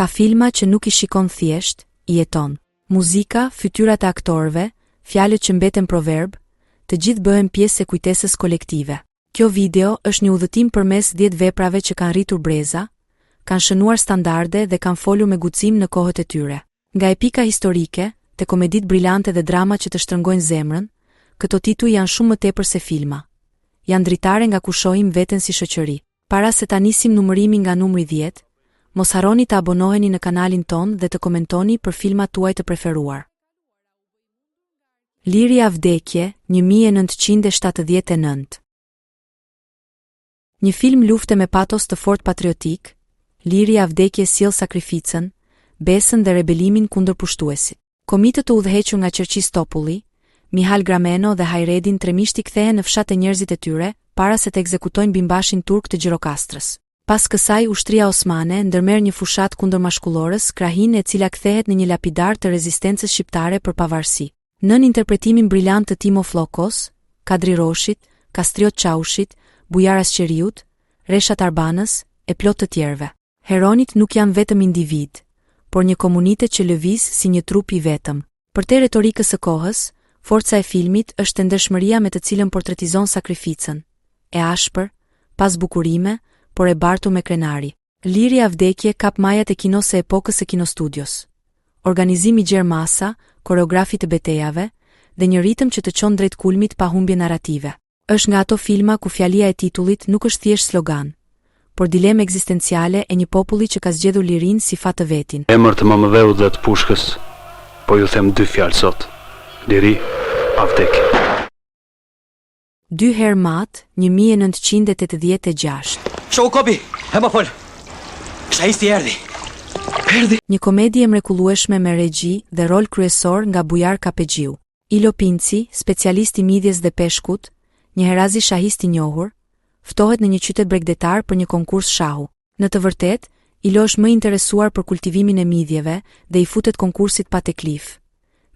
Ka filma që nuk i shikon thjesht, i jeton. Muzika, fytyrat e aktorëve, fjalët që mbeten proverb, të gjithë bëhen pjesë e kujtesës kolektive. Kjo video është një udhëtim përmes 10 veprave që kanë rritur breza, kanë shënuar standarde dhe kanë folur me guxim në kohët e tyre. Nga epika historike, te komeditë brillante dhe drama që të shtrëngojnë zemrën, këto tituj janë shumë më tepër se filma. Janë dritare nga ku shohim veten si shoqëri. Para se ta nisim numërimin nga numri 10, mos harroni të abonoheni në kanalin ton dhe të komentoni për filmat tuaj të preferuar. Lirja vdekje, 1979. Një film lufte me patos të fort patriotik, Lirja vdekje sjell sakrificën, besën dhe rebelimin kundër pushtuesit. Komitët të udhëhequr nga Qerqistopulli, Mihal Grameno dhe Hayreddin Tremishti kthehen në fshat e njerëzit e tyre, para se të ekzekutojnë bimbashin turk të Gjirokastrës. Pas kësaj, ushtria osmane ndërmerr një fushat kundër mashkullorës, krahin e cila kthehet në një lapidar të rezistencës shqiptare për pavarësi. Nën interpretimin brillant të Timo Flokos, Kadri Roshit, Kastriot Çaushit, Bujaras Qeriut, Reshat Arbanës e plot të tjerëve. Heronit nuk janë vetëm individ, por një komunitet që lëviz si një trup i vetëm. Për te retorikës së kohës, forca e filmit është ndeshmëria me të cilën portretizon sakrificën, e ashpër, pas bukurime, por e bartur me krenari. Lirja vdekje kap majat e kinos së epokës së kinostudios. Organizimi gjerë masa, koreografi të betejave dhe një ritëm që të çon drejt kulmit pa humbje narrative. Është nga ato filma ku fjalia e titullit nuk është thjesht slogan, por dilemë ekzistenciale e një populli që ka zgjedhur lirinë si fat të vetin. Emër të Mamëdheut dhe të Pushkës, po ju them 2 fjalë sot. Liri, a vdekje. 2 herë mat, 1986. Shoku Kobi, e më fol. Shaisti erdhi. Një komedi e mrekullueshme me regji dhe rol kryesor nga Bujar Kapexhiu. Ilo Pinci, specialist i midjes dhe peshkut, një herazi shahist i njohur, ftohet në një qytet bregdetar për një konkurs shahu. Në të vërtetë, Ilo është më interesuar për kultivimin e midjeve dhe i futet konkursit pa teklif,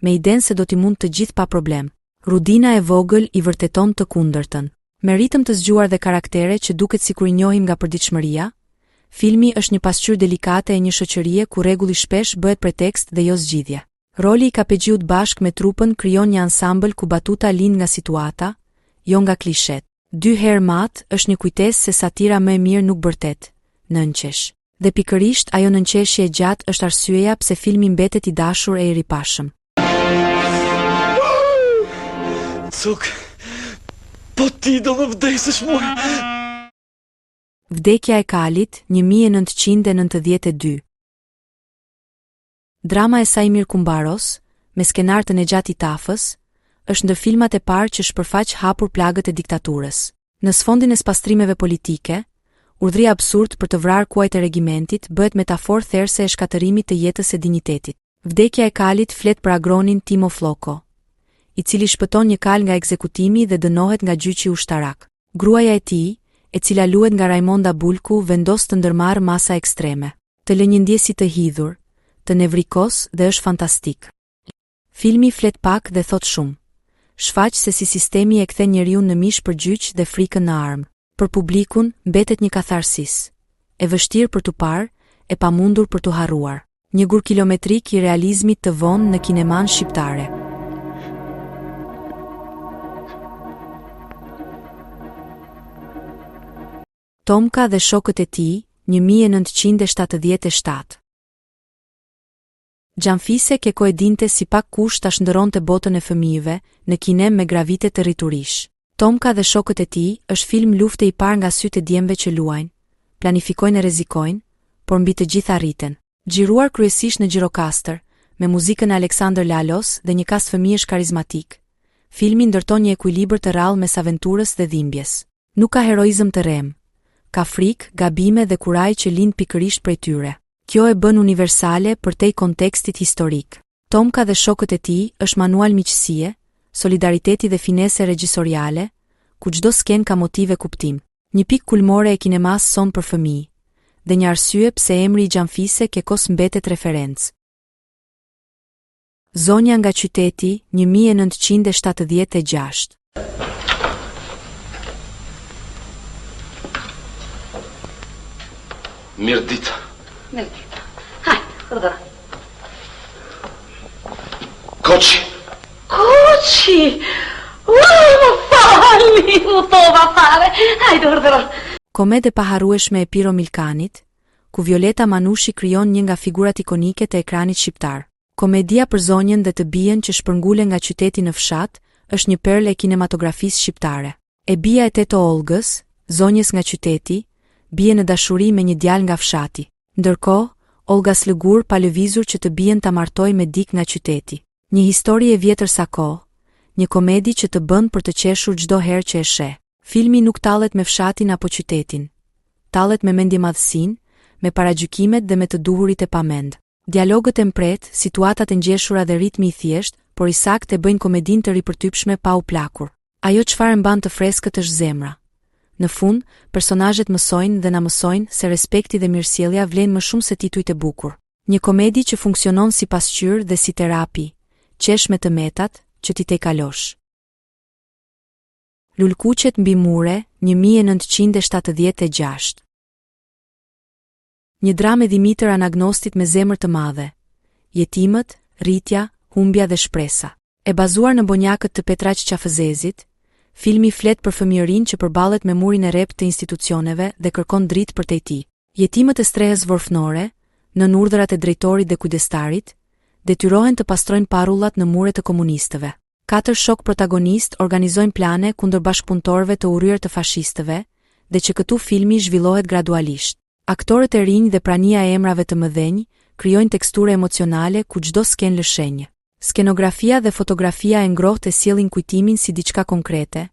me idenë se do t'i mund të gjithë pa problem. Rudina e vogël i vërteton të kundërtën. Me ritëm të zgjuar dhe karaktere që duket sikur i njohim nga përditshmëria, filmi është një pasqyrë delikate e një shoqërie ku rregulli shpesh bëhet pretekst dhe jo zgjidhje. Roli i Kapexhiut bashkë me trupën krijon një ansambël ku batuta lind nga situata, jo nga klishet. 2 herë mat është një kujtesë se satira më e mirë nuk bërtet, nënqesh. Dhe pikërisht ajo nënqeshje e gjatë është arsyeja pse filmi mbetet i dashur e i ripashëm. Cuk, po ti do më vdesësh mua. Vdekja e Kalit, 1992. Drama e Saimir Kumbaros, me skenar të Nexhati Tafës, është ndër filmat e parë që shpërfaq hapur plagët e diktaturës. Në sfondin e spastrimeve politike, urdhria absurd për të vrarë kuajt e regjimentit bëhet metaforë therrse e shkatërimit të jetës së dinjitetit. Vdekja e Kalit flet për agronin Timo Floko, i cili shpëton një kal nga ekzekutimi dhe dënohet nga gjyqi ushtarak. Gruaja e tij, e cila luhet nga Raimonda Bulku, vendos të ndërmarrë masa ekstreme. Të lë një ndjesi të hidhur, të nevrikos dhe është fantastik. Filmi flet pak dhe thot shumë. Shfaq se si sistemi e kthen njeriun në mish për gjyq dhe frikën në armë. Për publikun mbetet një katharsis, e vështirë për t'u parë, e pamundur për t'u harruar. Një gur kilometrik i realizmit të vonë në kineman shqiptare. Tomka dhe shokët e tij, 1977. Xhanfise Keko e dinte si pak kush ta shndërronte botën e fëmijëve në kinem me gravite të rriturish. Tomka dhe shokët e tij është film lufte i parë nga sytë e djemve që luajnë, planifikojnë e rrezikojnë, por mbi të gjitha arriten. Xhiruar kryesisht në Gjirokastër, me muzikën e Aleksandër Lalos dhe një kast fëmijësh karizmatik, filmi ndërton një ekuilibër të rrallë mes aventurës dhe dhimbjes. Nuk ka heroizëm të rem, ka frikë, gabime dhe kuraj që lind pikërisht prej tyre. Kjo e bën universale përtej kontekstit historik. Tomka dhe shokët e tij është manual miqësie, solidariteti dhe finese regjisoriale, ku çdo sken ka motive kuptim. Një pikë kulmore e kinemas son për fëmijë, dhe një arsye pse emri i Xhanfise Kekos mbetet referencë. Zonja nga qyteti, 1976. Mirë ditë. Mirë ditë. Hajde. Urdhëra. Koçi! Koçi! Më falni, u tova fare. Hajde, urdhëra. Komedë e paharrueshme e Piro Milkanit, ku Violeta Manushi krijon një nga figurat ikonike të ekranit shqiptar. Komedia për zonjën dhe të bijën që shpërngule nga qyteti në fshat, është një perlë e kinematografisë shqiptare. E bija e Teto Olgës, zonjës nga qyteti, bie në dashuri me një djalë nga fshati. Ndërkohë, Olga Slëgur pa lëvizur që të bijën ta martoj me dik nga qyteti. Një histori e vjetër sa kohë, një komedi që të bën për të qeshur çdo herë që e sheh. Filmi nuk tallet me fshatin apo qytetin. Tallet me mendjemadhësinë, me paragjykimet dhe me të duhurit e pamend. Dialogët e mpret, situatat e ngjeshura dhe ritmi i thjesht, por i saktë e bëjnë komedinë të ripërtypshme pa u plakur. Ajo çfarë mban të freskët është zemra. Në fund, personazhet mësojnë dhe na mësojnë se respekti dhe mirësjellja vlen më shumë se titujt e bukur. Një komedi që funksionon si pasqyrë dhe si terapi, qesh me të metat që ti te kalosh. Lulkuqet mbi mure, 1976. Një dramë e Dimitër Anagnostit me zemër të madhe. Jetimët, rritja, humbja dhe shpresa. E bazuar në bonjakët të Petraq Qafëzezit, filmi flet për fëmijërinë që përballet me murin e rreptë të institucioneve dhe kërkon dritë për te tij. Jetimët e strehës vorfnore, nën urdhrat e drejtorit dhe kujdestarit, detyrohen të pastrojnë parullat në muret të komunistëve. 4 shok protagonist organizojnë plane kundër bashkëpunëtorëve të urryer të fashistëve, dhe që këtu filmi zhvillohet gradualisht. Aktorët e rinj dhe prania e emrave të mëdhenj krijojnë teksture emocionale ku çdo skenë lëshenjë. Skenografia dhe fotografia e ngrohtë e sjellin kujtimin si diçka konkrete,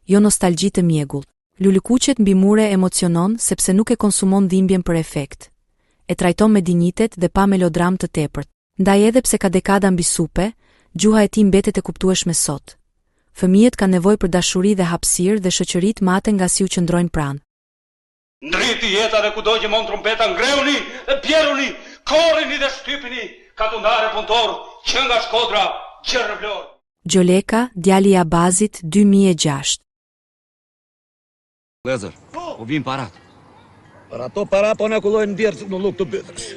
jo nostalgji të mjegull. Lulekuqet mbi mure emocionon sepse nuk e konsumon dhimbjen për efekt. E trajton me dinjitet dhe pa melodram të tepërt. Ndaj edhe pse ka dekada mbi supe, gjuha e tij mbetet e kuptueshme sot. Fëmijët kanë nevojë për dashuri dhe hapësirë dhe shoqëritë mate nga si u qëndrojnë pranë. Ndriti jeta dhe kudo që mund trumpeta, ngreuni dhe bjeruni, korrini dhe shtypini, katundare punëtor, që nga Shkodra, Gjerë Vlorë. Gjoleka, djali i Abazit, 2006. Lezër, po vim parat. Për ato para po në kullojnë ndjerë në luk të bëtërsh.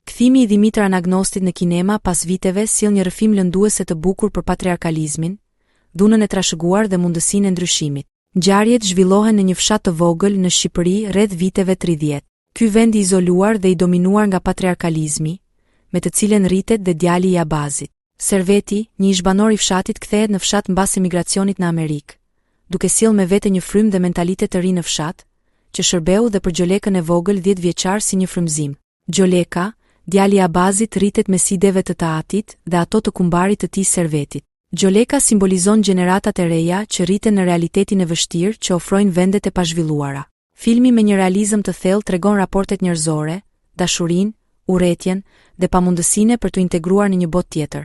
Kthimi i Dimitër Anagnostit në kinema pas viteve sjell një rrëfim lënduese të bukur për patriarkalizmin, dhunën e trashëguar dhe mundësinë e ndryshimit. Ngjarjet zhvillohen në një fshat të vogël në Shqipëri rreth viteve 30. Ky vend i izoluar dhe i dominuar nga patriarkalizmi, me të cilën rritet dhe djali i Abazit. Serveti, një ish-banor i fshatit, kthehet në fshat mbas emigracionit në Amerikë, duke sjell me vete një frym dhe mentalitet të ri në fshat, që shërbeu dhe për Gjolekën e vogël 10 vjeçar si një frymëzim. Gjoleka, djali i Abazit, rritet me sideve të taatit dhe ato të kumbarit të tij Servetit. Gjoleka simbolizon gjeneratat e reja që rriten në realitetin e vështirë që ofrojnë vendet e pazhvilluara. Filmi me një realizëm të thellë tregon raportet njerëzore, dashurinë, urrëtien dhe pamundësinë për të integruar në një botë tjetër,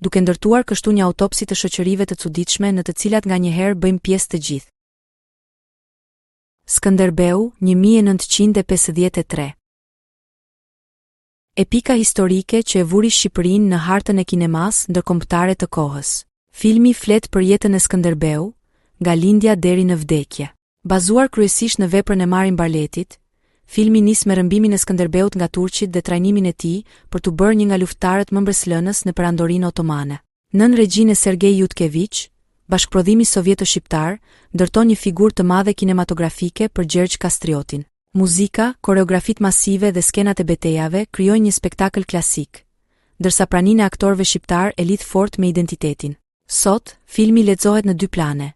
duke ndërtuar kështu një autopsi të shoqërive të çuditshme në të cilat nganjëherë bëjmë pjesë të gjithë. Skënderbeu, 1953. Epika historike që e vuri Shqipërinë në hartën e kinemas ndërkombëtare të kohës. Filmi flet për jetën e Skënderbeu, nga lindja deri në vdekje. Bazuar kryesisht në veprën e Marin Barletit, filmi nis me rrëmbimin e Skënderbeut nga turqit dhe trajnimin e tij për të bërë një nga luftarët më mbreslënës në perandorinë otomane. Nën regjinë e Sergej Yudkevich, bashkëprodhimi sovjeto-shqiptar ndërton një figurë të madhe kinematografike për Gjergj Kastriotin. Muzika, koreografit masive dhe skenat e betejave krijojnë një spektakël klasik, ndërsa praninë e aktorëve shqiptar e lidh fort me identitetin. Sot, filmi lexohet në 2 plane.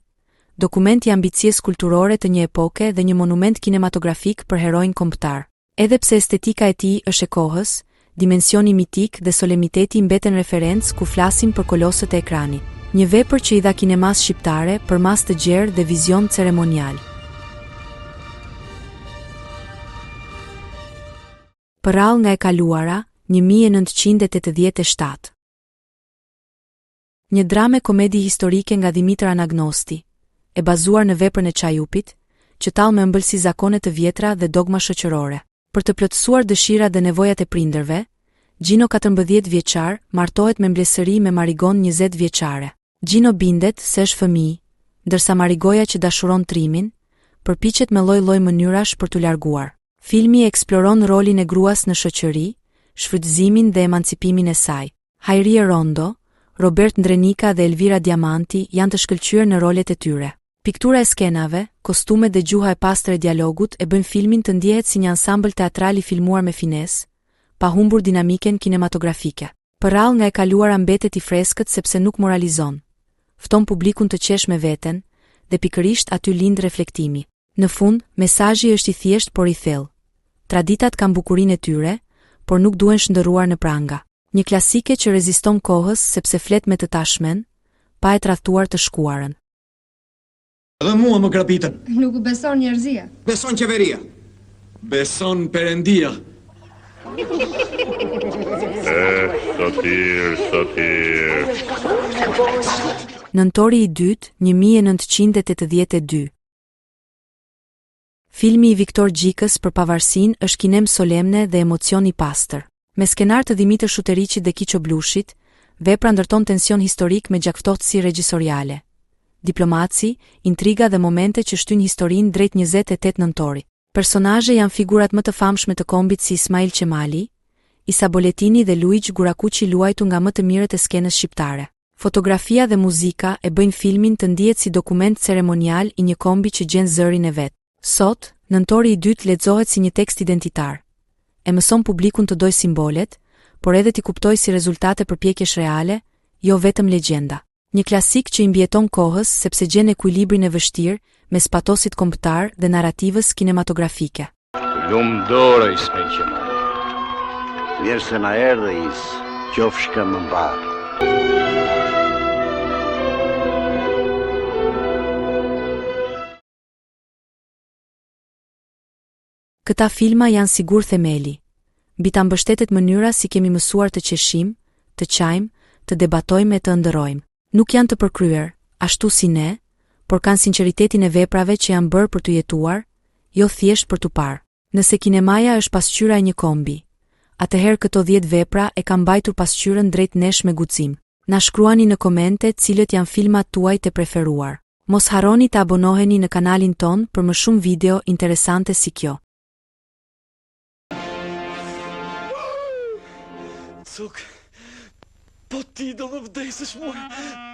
Dokumenti i ambicies kulturore të një epoke dhe një monument kinematografik për heroin kombëtar. Edhe pse estetika e tij është e kohës, dimensioni mitik dhe solemniteti mbeten referencë ku flasim për kolosët e ekranit. Një vepër që i dha kinemas shqiptare përmas të gjerë dhe vizion ceremonial. Përrall nga e kaluara, 1987. Një dramë komedi historike nga Dimitër Anagnosti, e bazuar në veprën e Çajupit, që tall me ëmbëlsi zakone të vjetra dhe dogma shoqërore. Për të plotësuar dëshirat dhe nevojat e prindërve, Gjino 14 vjeçar martohet me mblesëri me Marigon 20 vjeçare. Gjino bindet se është fëmijë, ndërsa Marigoja që dashuron trimin, përpiqet me lloj-lloj mënyrash për t'u larguar. Filmi eksploron rolin e gruas në shoqëri, shfrytëzimin dhe emancipimin e saj. Hajrie Rondo, Robert Ndrenika dhe Elvira Diamanti janë të shkëlqyer në rolet e tyre. Piktura e skenave, kostumet dhe gjuha e pastër e dialogut e bëjnë filmin të ndjehet si një ansambël teatral i filmuar me finesë, pa humbur dinamiken kinematografike. Përrall nga e kaluara mbetet i freskët sepse nuk moralizon. Fton publikun të qesh me veten dhe pikërisht aty lind reflektimi. Në fund, mesazhi është i thjeshtë por i thellë. Traditat kanë bukurinë e tyre, por nuk duhen shndërruar në pranga. Një klasike që reziston kohës sepse flet me të tashmen, pa e tradhtuar të shkuarën. Edhe mua më grabitën. Nuk beson njerëzia. Beson qeveria. Beson Perëndia. Sotir. Nëntori i dytë, 1982. Filmi i Viktor Gjikës për pavarësinë është kinem solemne dhe emocion i pastër. Me skenar të Dimitër Shuteriqit dhe Kiço Blushit, vepra ndërton tension historik me gjakftotësi regjisoriale. Diplomaci, intriga dhe momente që shtyn historinë drejt 28 nëntorit. Personazhe janë figurat më të famshme të kombit si Ismail Qemali, Isa Boletini dhe Luigi Gurakuqi luajtu nga më të mirët e skenës shqiptare. Fotografia dhe muzika e bëjnë filmin të ndihet si dokument ceremonial i një kombi që gjen zërin e vet. Sot, nëntori i dytë lexohet si një tekst identitar. E mëson publikun të dojë simbolet, por edhe t'i kuptojë si rezultate përpjekjesh reale, jo vetëm legjenda. Një klasik që i mbjeton kohës sepse gjen ekuilibrin e vështirë mes patosit kombëtar dhe narrativës kinematografike. Lumdoro Ismail Qemali. Mirë se na erdhe is, qofshka më mbarë. Këta filma janë sigur themeli. Mbi ta mbështetet mënyra si kemi mësuar të qeshim, të qajmë, të debatojmë e të ëndërrojmë. Nuk janë të përkryer, ashtu si ne, por kanë sinqeritetin e veprave që janë bërë për të jetuar, jo thjesht për t'u parë. Nëse kinemaja është pasqyra e një kombi, atëherë këto 10 vepra e kanë mbajtur pasqyrën drejt nesh me guxim. Na shkruani në komente cilët janë filmat tuaj të preferuar. Mos harroni të abonoheni në kanalin ton për më shumë video interesante si kjo. Cuk, po ti do më vdesësh mua.